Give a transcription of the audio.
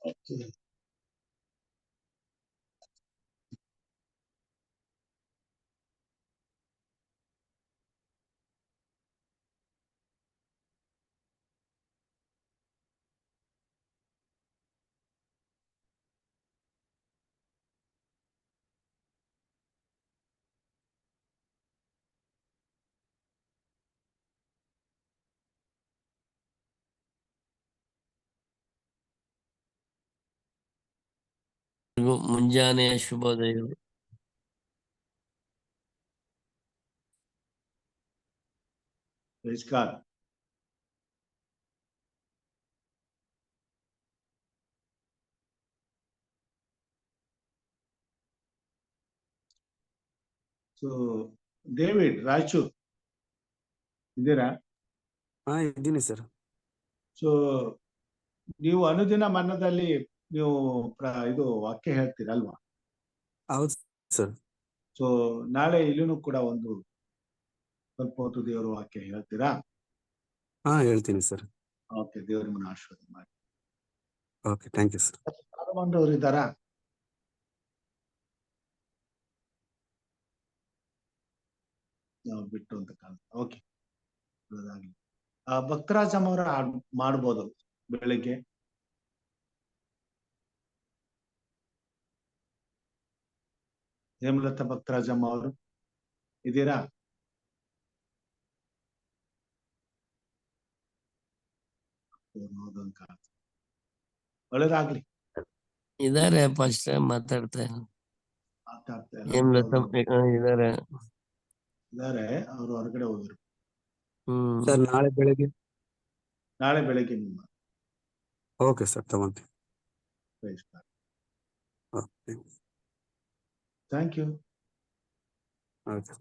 Okay. ಮುಂಜಾನೆಯ ಶುಭೋದಯ. Praise God. So, David, Raichu, ಇದ್ದೀರಾ? ಇದ್ದೀನಿ ಸರ್. ಸೊ ನೀವು ಅನುದಿನ ಮನ್ನದಲ್ಲಿ ನೀವು ಇದು ವಾಕ್ಯ ಹೇಳ್ತೀರಲ್ವಾ? ಹೌದು ಸರ್. ಸೊ ನಾಳೆ ಇಲ್ಲೂ ಕೂಡ ಒಂದು ಸ್ವಲ್ಪ ಹೊತ್ತು ದೇವರ ವಾಕ್ಯ ಹೇಳ್ತೀರಾ? ಹೇಳ್ತೀನಿ ಸರ್. ಓಕೆ, ದೇವರು ನಿಮ್ಮನ್ನು ಆಶೀರ್ವಾದ ಮಾಡಿ. Okay, thank you sir. ಪಾಲ್ಗೊಂಡವರು ಇದ್ದಾರಾ? ನಾವು ಬಿಟ್ಟು ಅಂತ ಕಾಲ. ಓಕೆ, ಒಳ್ಳೆದಾಗ್ಲಿ. ಭಕ್ತರಾಜಮ್ಮ ಅವರ ಮಾಡ್ಬೋದು ಬೆಳಿಗ್ಗೆ. ಹೇಮಲತಾ ಭಕ್ತರಾಜಮ್ಮ ಅವರು ಇದ್ದೀರಾ? ಒಳ್ಳೇದಾಗ್ಲಿ. ಇದಾರೆ ಫಸ್ಟ್ ಮಾತಾಡ್ತಾ ಇದಾರೆ, ಅವರು ಹೊರಗಡೆ ಹೋಗಿರು. ಸರ್ ನಾಳೆ ಬೆಳಗ್ಗೆ ನಿಮ್ಮ. ಓಕೆ ಸರ್, ತಗೊಂತೀನಿ. Thank you. ಓಕೆ.